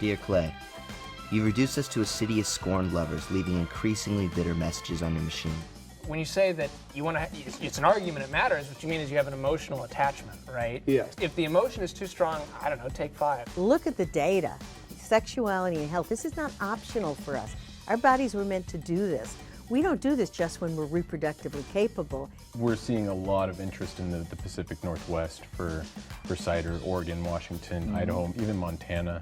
Dear Clay, you've reduced us to a city of scorned lovers, leaving increasingly bitter messages on your machine. When you say that you want to, it's an argument, it matters, what you mean is you have an emotional attachment, right? Yes. If the emotion is too strong, I don't know, take 5. Look at the data. Sexuality and health, this is not optional for us. Our bodies were meant to do this. We don't do this just when we're reproductively capable. We're seeing a lot of interest in the Pacific Northwest for cider, Oregon, Washington, Idaho, even Montana.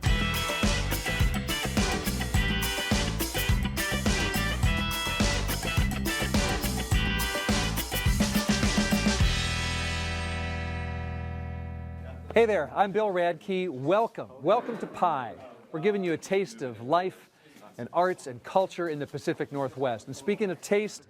Hey there, I'm Bill Radke. Welcome to Pie. We're giving you a taste of life and arts and culture in the Pacific Northwest. And speaking of taste,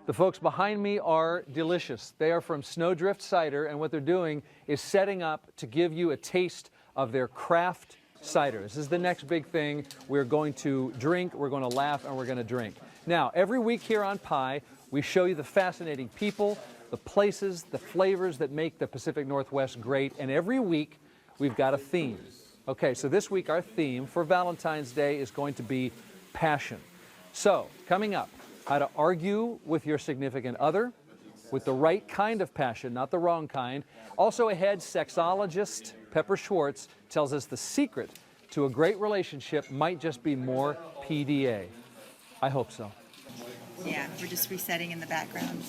the folks behind me are delicious. They are from Snowdrift Cider, and what they're doing is setting up to give you a taste of their craft cider. This is the next big thing. We're going to drink, we're going to laugh, and we're going to drink. Now, every week here on Pie, we show you the fascinating people, the places, the flavors that make the Pacific Northwest great, and every week we've got a theme. Okay, so this week our theme for Valentine's Day is going to be passion. So, coming up, how to argue with your significant other with the right kind of passion, not the wrong kind. Also ahead, sexologist Pepper Schwartz tells us the secret to a great relationship might just be more PDA. I hope so. Yeah, we're just resetting in the background.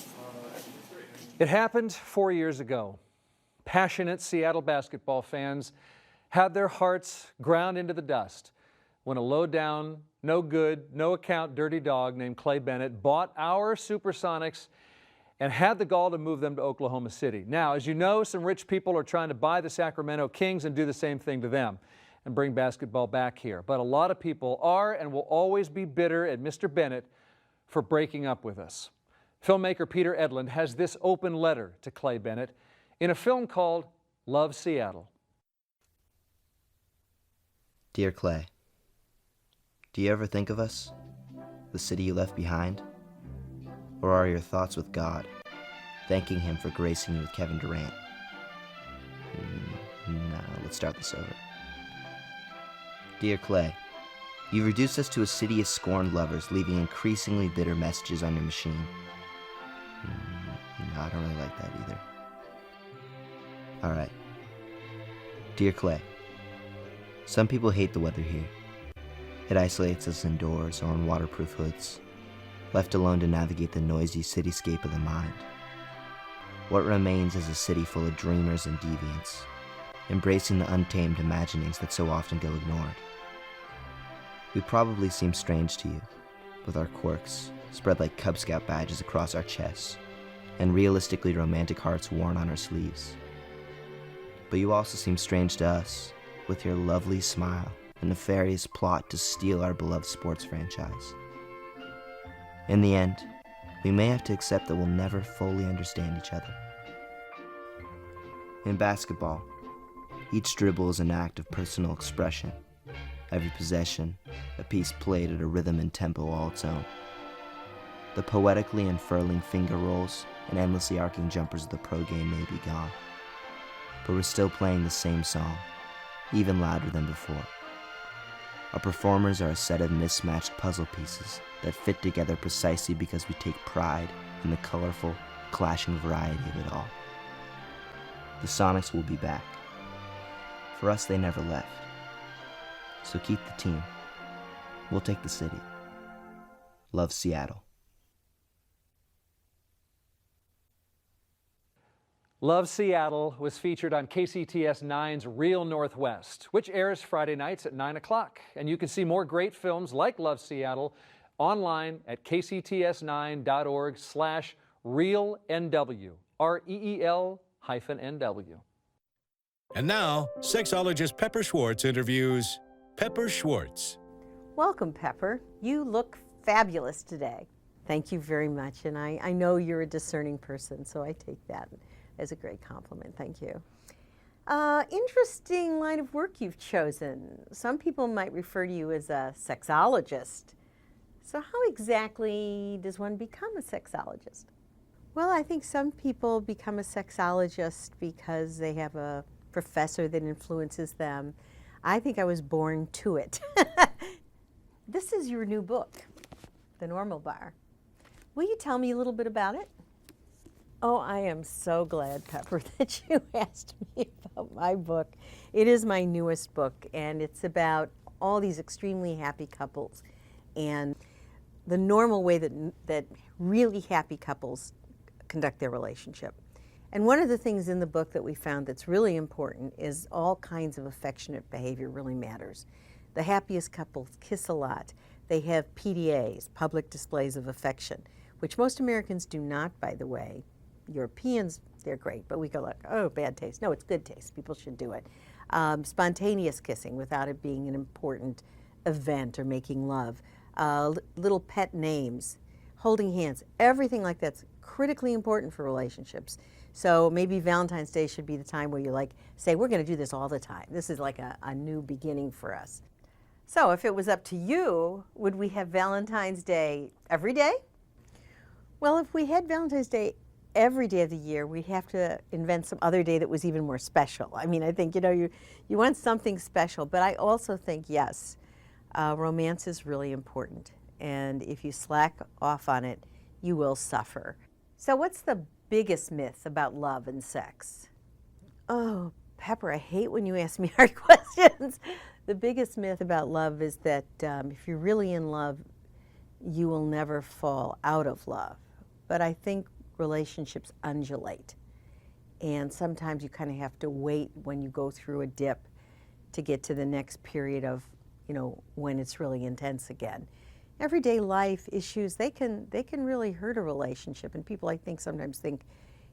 It happened 4 years ago. Passionate Seattle basketball fans had their hearts ground into the dust when a low-down, no good, no account dirty dog named Clay Bennett bought our Supersonics and had the gall to move them to Oklahoma City. Now, as you know, some rich people are trying to buy the Sacramento Kings and do the same thing to them and bring basketball back here. But a lot of people are and will always be bitter at Mr. Bennett for breaking up with us. Filmmaker Peter Edlund has this open letter to Clay Bennett in a film called Love, Seattle. Dear Clay, do you ever think of us, the city you left behind? Or are your thoughts with God, thanking Him for gracing you with Kevin Durant? No, let's start this over. Dear Clay, you've reduced us to a city of scorned lovers, leaving increasingly bitter messages on your machine. No, I don't really like that either. Alright. Dear Clay, some people hate the weather here. It isolates us indoors or in waterproof hoods, left alone to navigate the noisy cityscape of the mind. What remains is a city full of dreamers and deviants, embracing the untamed imaginings that so often go ignored. We probably seem strange to you, with our quirks spread like Cub Scout badges across our chests, and realistically romantic hearts worn on our sleeves. But you also seem strange to us, with your lovely smile and nefarious plot to steal our beloved sports franchise. In the end, we may have to accept that we'll never fully understand each other. In basketball, each dribble is an act of personal expression. Every possession, a piece played at a rhythm and tempo all its own. The poetically unfurling finger rolls and endlessly arcing jumpers of the pro game may be gone, but we're still playing the same song, even louder than before. Our performers are a set of mismatched puzzle pieces that fit together precisely because we take pride in the colorful, clashing variety of it all. The Sonics will be back. For us, they never left. So keep the team. We'll take the city. Love, Seattle. Love, Seattle was featured on KCTS 9's Real Northwest, which airs Friday nights at 9 o'clock. And you can see more great films like Love, Seattle online at kcts9.org/ReelNW, REEL-NW. And now, sexologist Pepper Schwartz interviews Pepper Schwartz. Welcome, Pepper. You look fabulous today. Thank you very much, and I know you're a discerning person, so I take that as a great compliment. Thank you. Interesting line of work you've chosen. Some people might refer to you as a sexologist. So how exactly does one become a sexologist? Well, I think some people become a sexologist because they have a professor that influences them. I think I was born to it. This is your new book, The Normal Bar. Will you tell me a little bit about it? Oh, I am so glad, Pepper, that you asked me about my book. It is my newest book, and it's about all these extremely happy couples and the normal way that really happy couples conduct their relationship. And one of the things in the book that we found that's really important is all kinds of affectionate behavior really matters. The happiest couples kiss a lot. They have PDAs, public displays of affection, which most Americans do not, by the way. Europeans, they're great, but we go like, oh, bad taste. No, it's good taste. People should do it. Spontaneous kissing without it being an important event or making love. Little pet names, holding hands, everything like that's critically important for relationships. So maybe Valentine's Day should be the time where you like say, we're going to do this all the time. This is like a new beginning for us. So if it was up to you, would we have Valentine's Day every day? Well, if we had Valentine's Day every day of the year, we'd have to invent some other day that was even more special. I mean, I think, you want something special, but I also think, yes, romance is really important. And if you slack off on it, you will suffer. So what's the biggest myth about love and sex? Oh, Pepper, I hate when you ask me hard questions. The biggest myth about love is that if you're really in love, you will never fall out of love. But I think relationships undulate. And sometimes you kind of have to wait when you go through a dip to get to the next period of, when it's really intense again. Everyday life issues, they can really hurt a relationship. And people, I think, sometimes think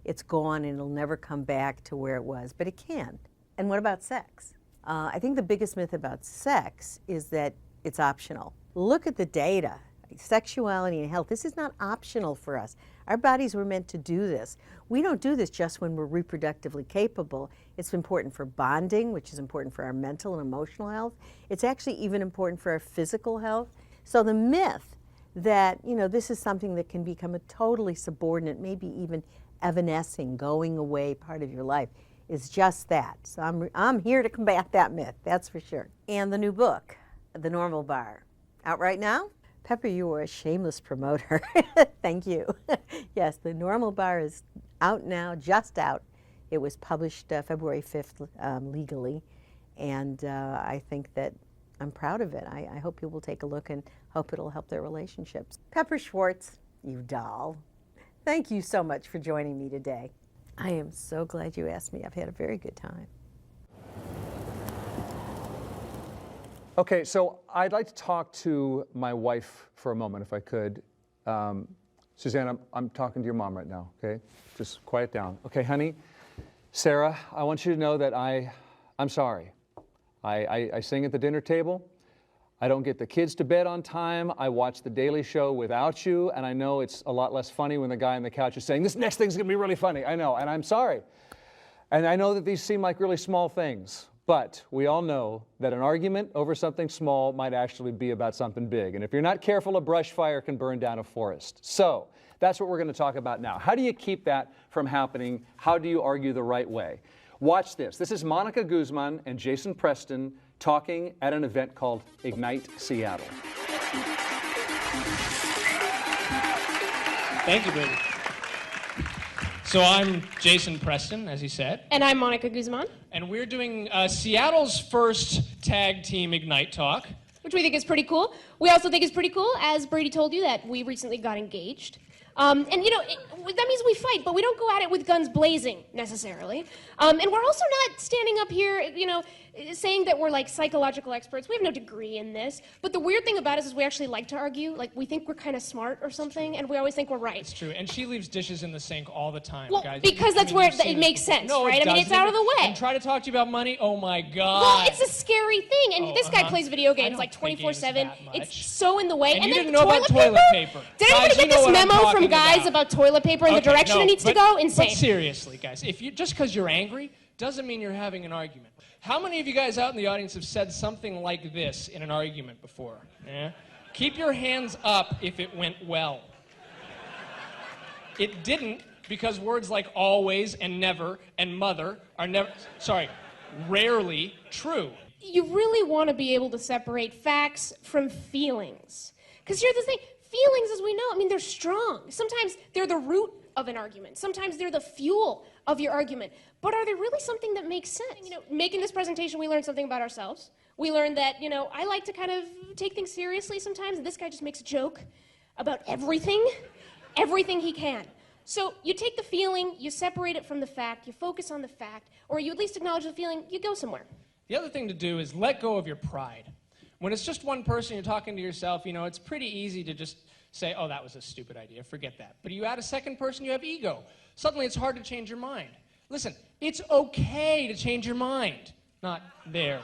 it's gone and it'll never come back to where it was, but it can. And what about sex? I think the biggest myth about sex is that it's optional. Look at the data. Sexuality and health, this is not optional for us. Our bodies were meant to do this. We don't do this just when we're reproductively capable. It's important for bonding, which is important for our mental and emotional health. It's actually even important for our physical health. So the myth that, this is something that can become a totally subordinate, maybe even evanescing, going away part of your life is just that. So I'm here to combat that myth, that's for sure. And the new book, The Normal Bar, out right now? Pepper, you were a shameless promoter. Thank you. Yes, The Normal Bar is out now, just out. It was published February 5th legally, and I think that I'm proud of it. I hope you will take a look and hope it'll help their relationships. Pepper Schwartz, you doll. Thank you so much for joining me today. I am so glad you asked me. I've had a very good time. Okay, so I'd like to talk to my wife for a moment, if I could. Suzanne, I'm talking to your mom right now, okay? Just quiet down. Okay, honey, Sarah, I want you to know that I'm sorry. I sing at the dinner table. I don't get the kids to bed on time. I watch The Daily Show without you, and I know it's a lot less funny when the guy on the couch is saying, this next thing's gonna be really funny. I know, and I'm sorry. And I know that these seem like really small things, but we all know that an argument over something small might actually be about something big. And if you're not careful, a brush fire can burn down a forest. So that's what we're going to talk about now. How do you keep that from happening? How do you argue the right way? Watch this. This is Monica Guzman and Jason Preston talking at an event called Ignite Seattle. Thank you, baby. So I'm Jason Preston, as he said. And I'm Monica Guzman. And we're doing Seattle's first tag team Ignite talk. Which we think is pretty cool. We also think it's pretty cool, as Brady told you, that we recently got engaged. And that means we fight, but we don't go at it with guns blazing, necessarily. And we're also not standing up here, saying that we're like psychological experts. We have no degree in this. But the weird thing about us is we actually like to argue. Like, we think we're kind of smart or something, and we always think we're right. It's true. And she leaves dishes in the sink all the time, well, guys. Because that's where it makes sense, no, right? It I mean, it's out of the way. And try to talk to you about money. Oh, my God. Well, it's a scary thing. And this guy plays video games like 24/7. It's so in the way. And you then didn't know about toilet paper. Did anybody get this memo from guys about toilet paper and the direction it needs to go? Insane. But seriously, guys, just because you're angry doesn't mean you're having an argument. How many of you guys out in the audience have said something like this in an argument before? Yeah? Keep your hands up if it went well. It didn't, because words like always and never and mother are rarely true. you really want to be able to separate facts from feelings. Because here's the thing, feelings, as we know, I mean, they're strong. Sometimes they're the root of an argument. Sometimes they're the fuel of your argument. But are they really something that makes sense? You know, making this presentation, we learned something about ourselves. We learned that, you know, I like to kind of take things seriously sometimes, and this guy just makes a joke about everything he can. So you take the feeling, you separate it from the fact, you focus on the fact, or you at least acknowledge the feeling, you go somewhere. The other thing to do is let go of your pride. When it's just one person, you're talking to yourself, you know, it's pretty easy to just say, oh, that was a stupid idea, forget that. But you add a second person, you have ego. Suddenly it's hard to change your mind. Listen, it's okay to change your mind. Not there.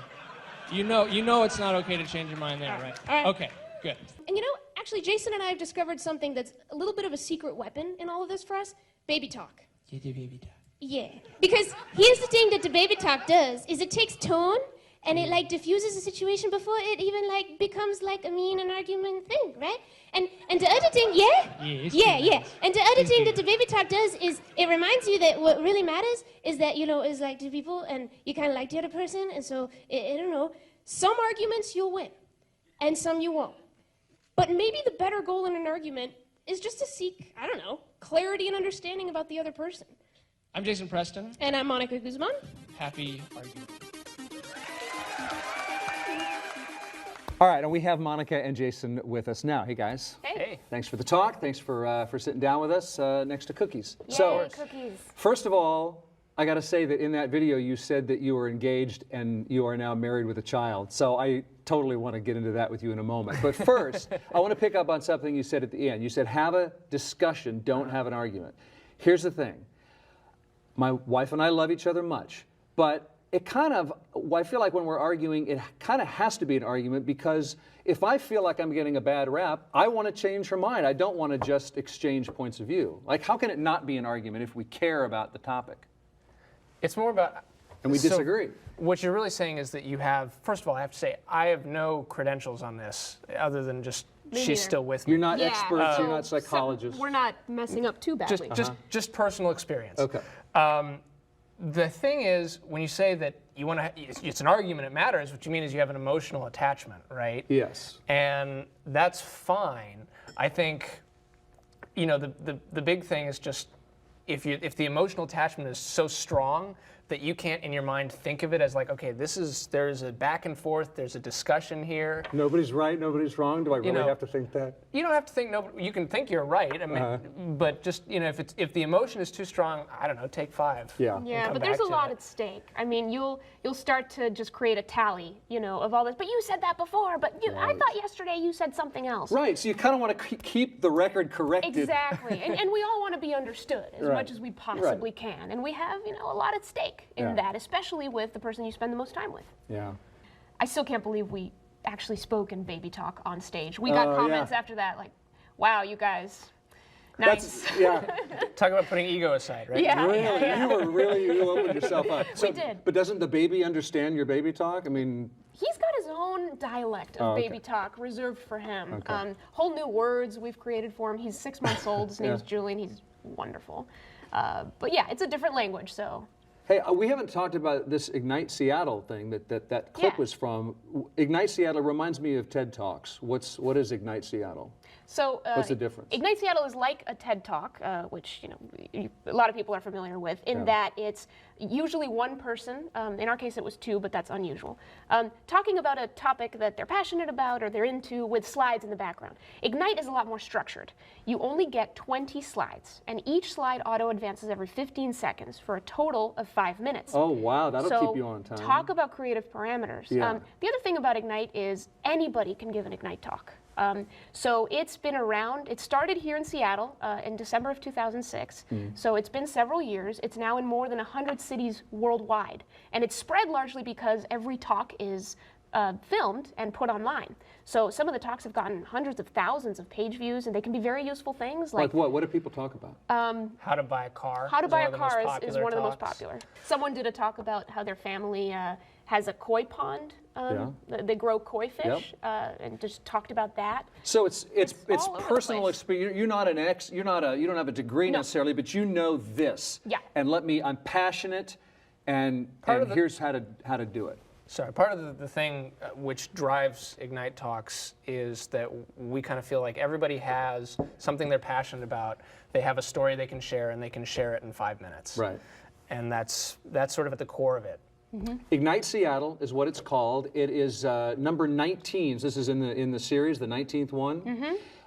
You know it's not okay to change your mind there, right? All right. Okay, good. And you know, actually, Jason and I have discovered something that's a little bit of a secret weapon in all of this for us. Baby talk. You do baby talk. Yeah. Because here's the thing that the baby talk does, is it takes tone, and it like diffuses the situation before it even like becomes like an argument thing, right? And the other thing, yeah. And the other thing that the baby talk does is it reminds you that what really matters is that, you know, is like two people and you kind of like the other person, and so I don't know, some arguments you'll win and some you won't. But maybe the better goal in an argument is just to seek, I don't know, clarity and understanding about the other person. I'm Jason Preston. And I'm Monica Guzman. Happy argument. All right, and we have Monica and Jason with us now. Hey, guys. Hey. Thanks for the talk. Thanks for sitting down with us next to cookies. Yay, cookies. First of all, I got to say that in that video you said that you were engaged and you are now married with a child. So I totally want to get into that with you in a moment. But first, I want to pick up on something you said at the end. You said have a discussion, don't have an argument. Here's the thing. My wife and I love each other much, but it kind of, I feel like when we're arguing, it kind of has to be an argument, because if I feel like I'm getting a bad rap, I want to change her mind. I don't want to just exchange points of view. Like, how can it not be an argument if we care about the topic? It's more about... And we disagree. What you're really saying is that you have, first of all, I have to say, I have no credentials on this, other than just she's still with me. You're not experts, you're not psychologists. We're not messing up too badly. Just personal experience. Okay. The thing is, when you say that you want to, it's an argument, it matters, what you mean is you have an emotional attachment, right? Yes. And that's fine. I think, you know, the big thing is just, if the emotional attachment is so strong that you can't in your mind think of it as like, okay, there's a back and forth, there's a discussion here. Nobody's right, nobody's wrong. Do I really have to think that? You don't have to think, you can think you're right. I mean, but just, you know, if the emotion is too strong, I don't know, take 5. Yeah, but there's a lot at stake. I mean, you'll start to just create a tally, you know, of all this. But you said that before, but I thought yesterday you said something else. Right, so you kind of want to keep the record corrected. Exactly, and we all want to be understood as much as we possibly can. And we have, you know, a lot at stake in that, especially with the person you spend the most time with. Yeah. I still can't believe we actually spoke in baby talk on stage. We got comments after that like, wow, you guys, nice. Talk about putting ego aside, right? Yeah. Really, you opened yourself up. So, we did. But doesn't the baby understand your baby talk? I mean... He's got his own dialect of baby talk reserved for him. Okay. Whole new words we've created for him. He's 6 months old. His name's Julian. He's wonderful. But yeah, it's a different language, so... Hey, we haven't talked about this Ignite Seattle thing that clip was from. Ignite Seattle reminds me of TED Talks. What is Ignite Seattle? So what's the difference? Ignite Seattle is like a TED Talk, which a lot of people are familiar with, in that it's usually one person. In our case, it was 2, but that's unusual. Talking about a topic that they're passionate about or they're into, with slides in the background. Ignite is a lot more structured. You only get 20 slides, and each slide auto advances every 15 seconds for a total of 5 minutes. Oh wow, that'll keep you on time. Talk about creative parameters. The other thing about Ignite is anybody can give an Ignite talk. So it's been around. It started here in Seattle in December of 2006. So it's been several years. It's now in more than 100 cities worldwide. And it's spread largely because every talk is filmed and put online. So some of the talks have gotten hundreds of thousands of page views, and they can be very useful things. Like what? What do people talk about? How to buy a car. How to buy a car is one of the most popular. Someone did a talk about how their family has a koi pond. They grow koi fish, and just talked about that. So it's personal experience. You're not an you don't have a degree necessarily, but you know this. Yeah. And I'm passionate, and here's how to do it. Sorry, part of the thing which drives Ignite Talks is that we kind of feel like everybody has something they're passionate about. They have a story they can share, and they can share it in 5 minutes. Right. And that's sort of at the core of it. Ignite Seattle is what it's called. It is number 19. This is in the series, the 19th one.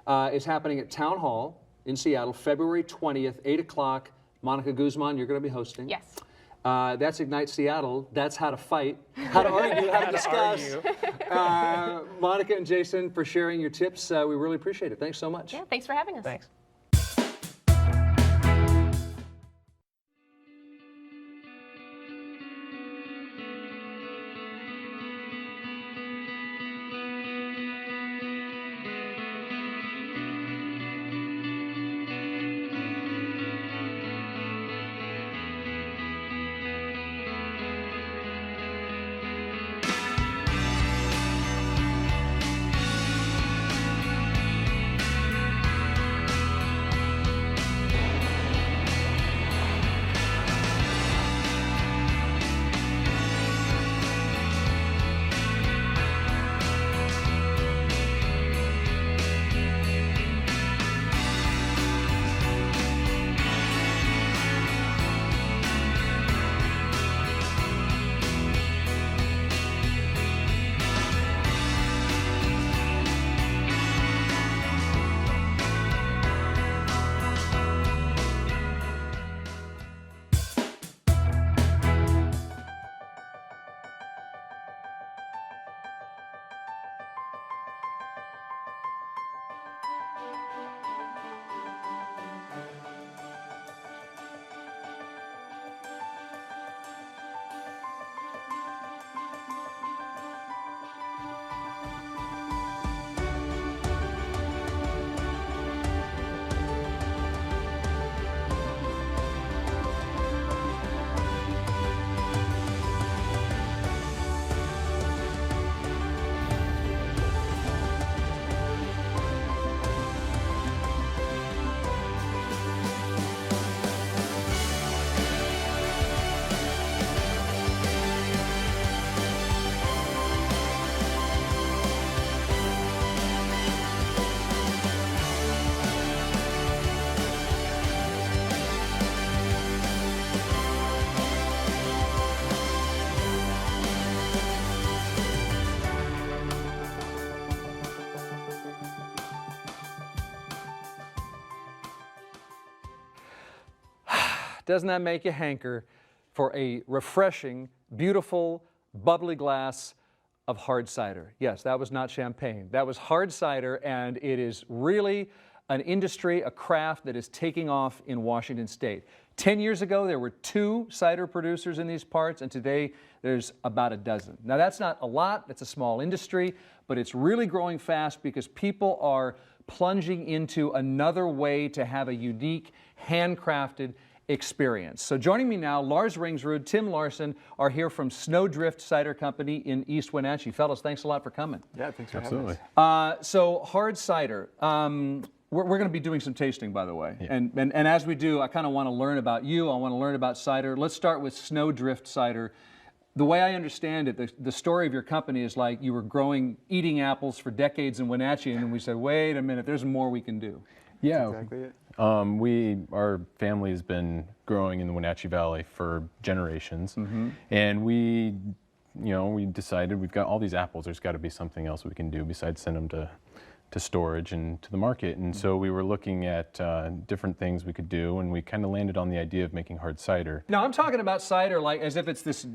It's happening at Town Hall in Seattle, February 20th, 8 o'clock. Monica Guzman, you're going to be hosting. Yes. That's Ignite Seattle. That's how to fight, how to argue, how to discuss. Monica and Jason, for sharing your tips. We really appreciate it. Thanks so much. Yeah, thanks for having us. Thanks. Doesn't that make you hanker for a refreshing, beautiful, bubbly glass of hard cider? Yes, that was not champagne. That was hard cider, and it is really an industry, a craft that is taking off in Washington State. 10 years ago, there were 2 cider producers in these parts, and today there's about a dozen. Now, that's not a lot. It's a small industry, but it's really growing fast because people are plunging into another way to have a unique, handcrafted experience. So joining me now, Lars Ringsrud, Tim Larson are here from Snowdrift Cider Company in East Wenatchee. Fellas, thanks a lot for coming. Yeah, thanks for having us. So hard cider. We're going to be doing some tasting, by the way. Yeah. And as we do, I kind of want to learn about you. I want to learn about cider. Let's start with Snowdrift Cider. The way I understand it, the story of your company is like you were eating apples for decades in Wenatchee, and then we said, wait a minute, there's more we can do. Yeah. That's exactly it. Our family has been growing in the Wenatchee Valley for generations, and we decided we've got all these apples. There's got to be something else we can do besides send them to storage and to the market. And so we were looking at different things we could do, and we kind of landed on the idea of making hard cider. Now I'm talking about cider like as if it's this,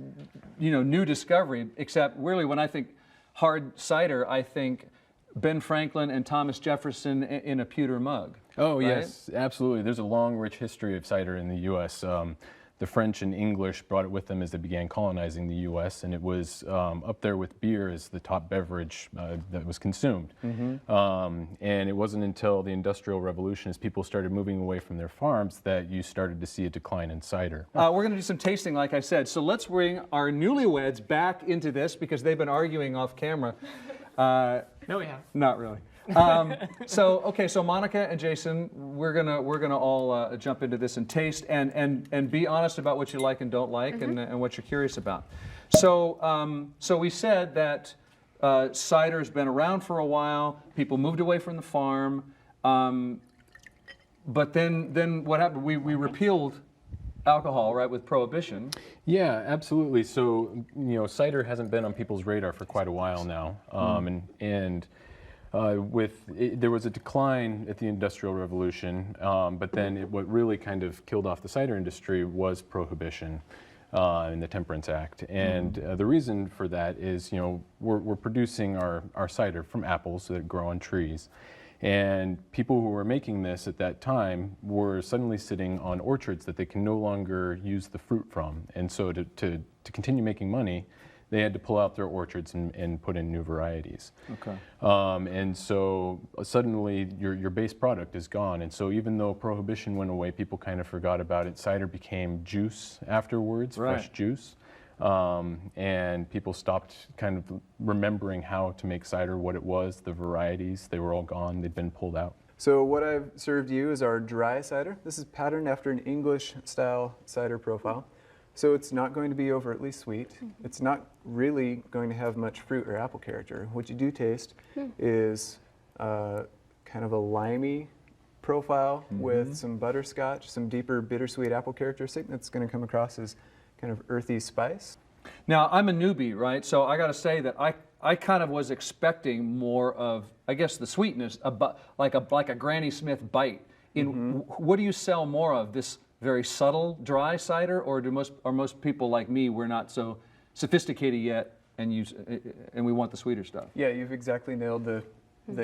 new discovery. Except really, when I think hard cider, I think Ben Franklin and Thomas Jefferson in a pewter mug. Oh, right? yes, absolutely. There's a long, rich history of cider in the U.S. The French and English brought it with them as they began colonizing the U.S., and it was up there with beer as the top beverage that was consumed. And it wasn't until the Industrial Revolution, as people started moving away from their farms, that you started to see a decline in cider. We're going to do some tasting, like I said. So let's bring our newlyweds back into this because they've been arguing off camera. No, we have. Not really. So Monica and Jason, we're gonna all jump into this and taste and be honest about what you like and don't like and what you're curious about. So we said that cider's been around for a while. People moved away from the farm, but then what happened? We repealed alcohol, right, with Prohibition. Yeah, absolutely. So, cider hasn't been on people's radar for quite a while now. There was a decline at the Industrial Revolution, but then what really kind of killed off the cider industry was Prohibition in the Temperance Act. And the reason for that is, we're producing our cider from apples that grow on trees. And people who were making this at that time were suddenly sitting on orchards that they can no longer use the fruit from. And so to continue making money, they had to pull out their orchards and put in new varieties. Okay. And so suddenly your base product is gone. And so even though Prohibition went away, people kind of forgot about it. Cider became juice afterwards, fresh juice. And people stopped kind of remembering how to make cider, what it was, the varieties. They were all gone. They'd been pulled out. So what I've served you is our dry cider. This is patterned after an English-style cider profile. So it's not going to be overtly sweet. It's not really going to have much fruit or apple character. What you do taste is kind of a limey profile with some butterscotch, some deeper bittersweet apple characteristic that's going to come across as kind of earthy spice. Now, I'm a newbie, right? So I got to say that I kind of was expecting more of, I guess, the sweetness, like a Granny Smith bite. What do you sell more of? This very subtle dry cider, or are most people like me, we're not so sophisticated yet, and we want the sweeter stuff? Yeah, you've exactly nailed the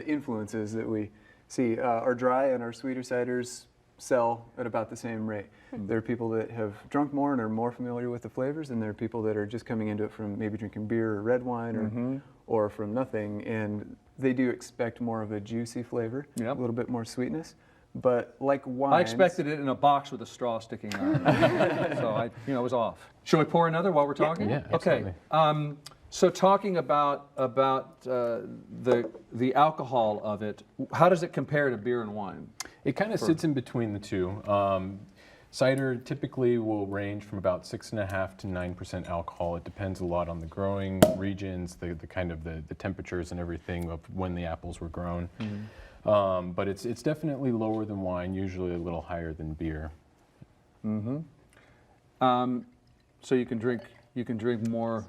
influences that we see. Our dry and our sweeter ciders sell at about the same rate. There are people that have drunk more and are more familiar with the flavors, and there are people that are just coming into it from maybe drinking beer or red wine or from nothing, and they do expect more of a juicy flavor, a little bit more sweetness. But like wines, I expected it in a box with a straw sticking out. So I was off. Shall we pour another while we're talking? Yeah, absolutely. Okay. So talking about the alcohol of it, how does it compare to beer and wine? It kind of sits in between the two. Cider typically will range from about 6.5% to 9% alcohol. It depends a lot on the growing regions, the kind of the temperatures and everything of when the apples were grown. But it's definitely lower than wine, usually a little higher than beer. So you can drink more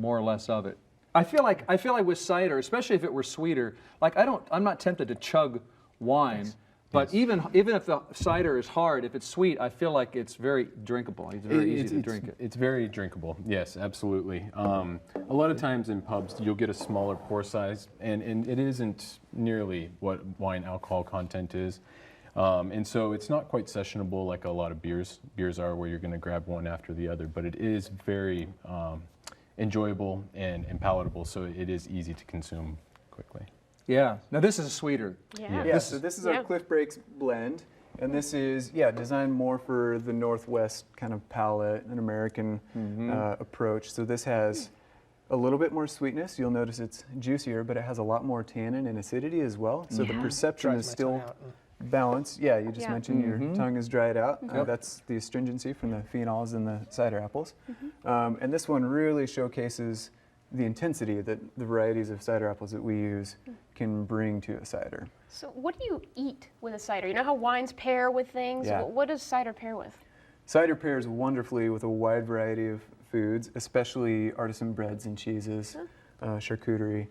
or less of it. I feel like with cider, especially if it were sweeter, like I'm not tempted to chug wine. But even if the cider is hard, if it's sweet, I feel like it's very drinkable. It's very easy to drink it. It's very drinkable, yes, absolutely. A lot of times in pubs, you'll get a smaller pour size, and it isn't nearly what wine alcohol content is. And so it's not quite sessionable like a lot of beers are, where you're going to grab one after the other, but it is very enjoyable and palatable, so it is easy to consume quickly. Yeah. Now this is a sweeter. Yeah, so this is our Cliff Breaks blend, and this is, designed more for the Northwest kind of palate, an American approach. So this has a little bit more sweetness. You'll notice it's juicier, but it has a lot more tannin and acidity as well. So the perception is still balanced. Yeah, you just mentioned your tongue is dried out. That's the astringency from the phenols in the cider apples. And this one really showcases the intensity that the varieties of cider apples that we use can bring to a cider. So what do you eat with a cider? You know how wines pair with things? Yeah. What does cider pair with? Cider pairs wonderfully with a wide variety of foods, especially artisan breads and cheeses, charcuterie.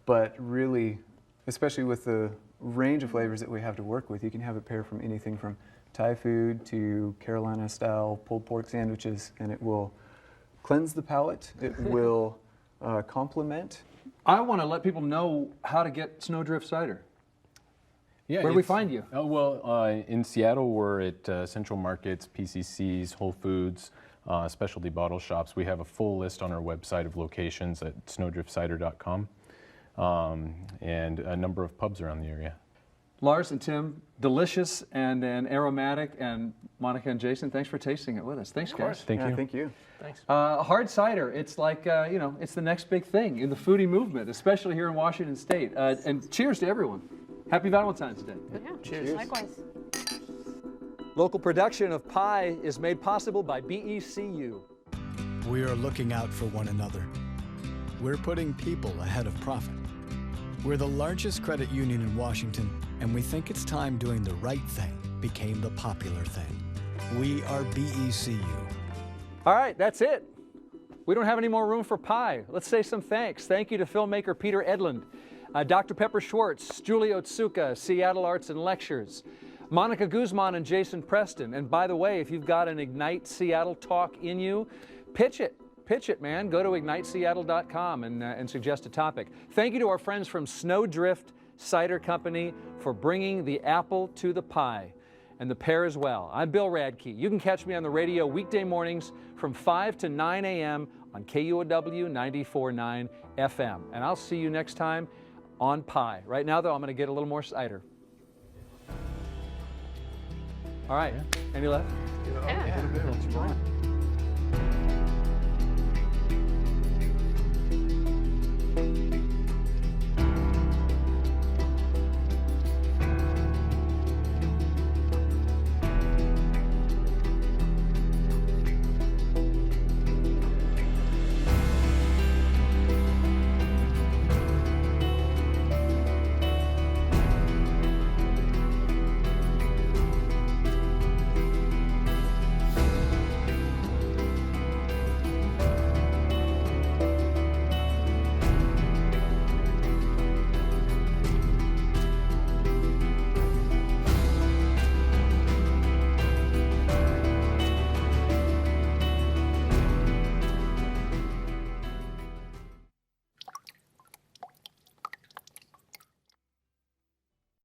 But really, especially with the range of flavors that we have to work with, you can have it pair from anything from Thai food to Carolina-style pulled pork sandwiches, and it will cleanse the palate. It will complement. I want to let people know how to get Snowdrift cider. Yeah, where do we find you? Oh, well, in Seattle, we're at Central Markets, PCCs, Whole Foods, specialty bottle shops. We have a full list on our website of locations at snowdriftcider.com, and a number of pubs around the area. Lars and Tim, delicious and aromatic, and Monica and Jason, thanks for tasting it with us. Thanks, guys. Thank you. Thank you. Thanks. Hard cider, it's like, it's the next big thing in the foodie movement, especially here in Washington State. And cheers to everyone. Happy Valentine's Day. Yeah, cheers. Likewise. Local production of Pie is made possible by BECU. We are looking out for one another. We're putting people ahead of profit. We're the largest credit union in Washington, and we think it's time doing the right thing became the popular thing. We are BECU. All right, that's it. We don't have any more room for pie. Let's say some thanks. Thank you to filmmaker Peter Edlund, Dr. Pepper Schwartz, Julie Otsuka, Seattle Arts and Lectures, Monica Guzman and Jason Preston. And by the way, if you've got an Ignite Seattle talk in you, pitch it. Pitch it, man. Go to igniteseattle.com and suggest a topic. Thank you to our friends from Snowdrift Cider Company for bringing the apple to the pie, and the pear as well. I'm Bill Radke. You can catch me on the radio weekday mornings from 5 to 9 a.m. on KUOW 94.9 FM. And I'll see you next time on Pie. Right now, though, I'm going to get a little more cider. All right. Any left? Yeah.